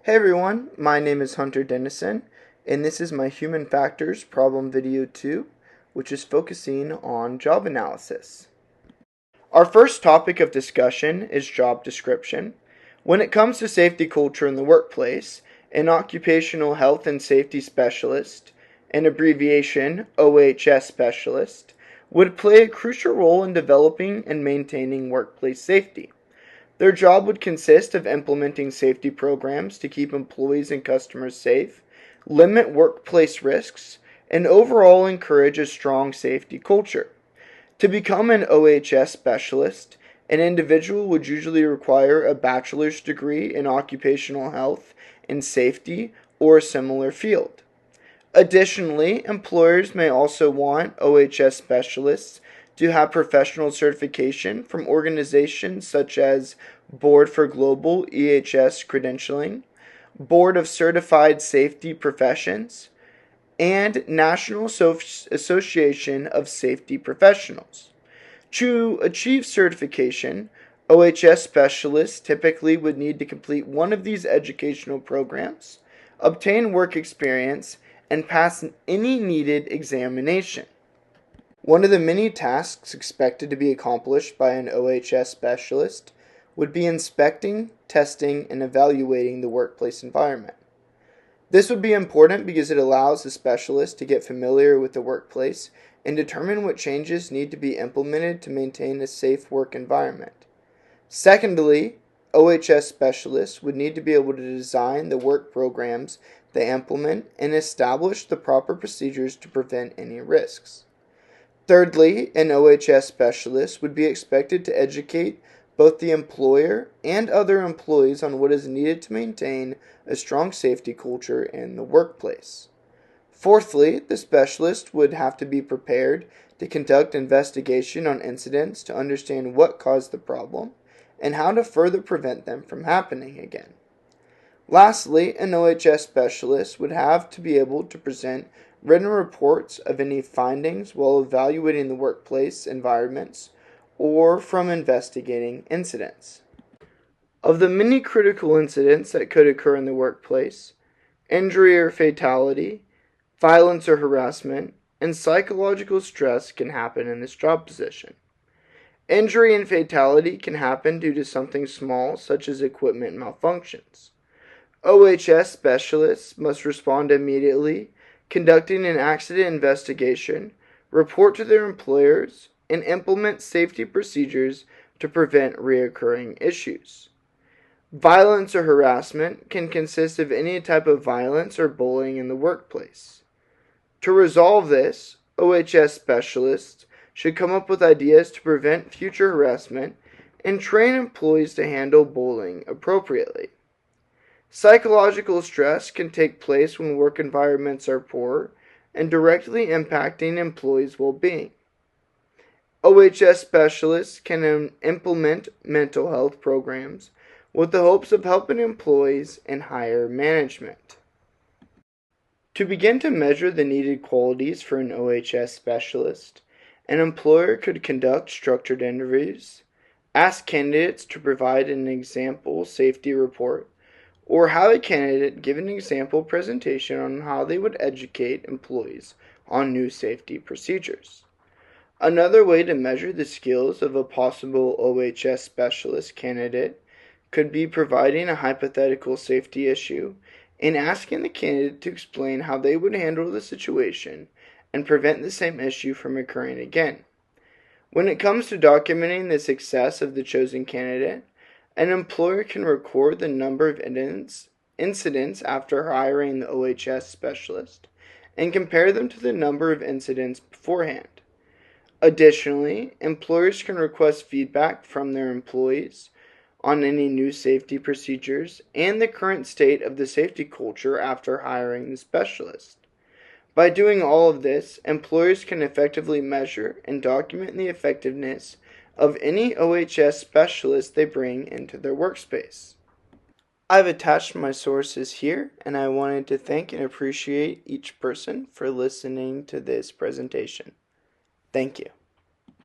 Hey everyone, my name is Hunter Dennison, and this is my Human Factors Problem Video 2, which is focusing on job analysis. Our first topic of discussion is job description. When it comes to safety culture in the workplace, an occupational health and safety specialist, an abbreviation OHS specialist, would play a crucial role in developing and maintaining workplace safety. Their job would consist of implementing safety programs to keep employees and customers safe, limit workplace risks, and overall encourage a strong safety culture. To become an OHS specialist, an individual would usually require a bachelor's degree in occupational health and safety or a similar field. Additionally, employers may also want OHS specialists to have professional certification from organizations such as Board for Global EHS Credentialing, Board of Certified Safety Professions, and National Association of Safety Professionals. To achieve certification, OHS specialists typically would need to complete one of these educational programs, obtain work experience, and pass any needed examination. One of the many tasks expected to be accomplished by an OHS specialist would be inspecting, testing, and evaluating the workplace environment. This would be important because it allows the specialist to get familiar with the workplace and determine what changes need to be implemented to maintain a safe work environment. Secondly, OHS specialists would need to be able to design the work programs they implement and establish the proper procedures to prevent any risks. Thirdly, an OHS specialist would be expected to educate both the employer and other employees on what is needed to maintain a strong safety culture in the workplace. Fourthly, the specialist would have to be prepared to conduct investigation on incidents to understand what caused the problem and how to further prevent them from happening again. Lastly, an OHS specialist would have to be able to present written reports of any findings while evaluating the workplace environments or from investigating incidents. Of the many critical incidents that could occur in the workplace, injury or fatality, violence or harassment, and psychological stress can happen in this job position. Injury and fatality can happen due to something small, such as equipment malfunctions. OHS specialists must respond immediately, conducting an accident investigation, report to their employers, and implement safety procedures to prevent recurring issues. Violence or harassment can consist of any type of violence or bullying in the workplace. To resolve this, OHS specialists should come up with ideas to prevent future harassment and train employees to handle bullying appropriately. Psychological stress can take place when work environments are poor and directly impacting employees' well-being. OHS specialists can implement mental health programs with the hopes of helping employees and higher management. To begin to measure the needed qualities for an OHS specialist, an employer could conduct structured interviews, ask candidates to provide an example safety report, or have a candidate give an example presentation on how they would educate employees on new safety procedures. Another way to measure the skills of a possible OHS specialist candidate could be providing a hypothetical safety issue and asking the candidate to explain how they would handle the situation and prevent the same issue from occurring again. When it comes to documenting the success of the chosen candidate, an employer can record the number of incidents after hiring the OHS specialist and compare them to the number of incidents beforehand. Additionally, employers can request feedback from their employees on any new safety procedures and the current state of the safety culture after hiring the specialist. By doing all of this, employers can effectively measure and document the effectiveness of any OHS specialist they bring into their workspace. I've attached my sources here, and I wanted to thank and appreciate each person for listening to this presentation. Thank you.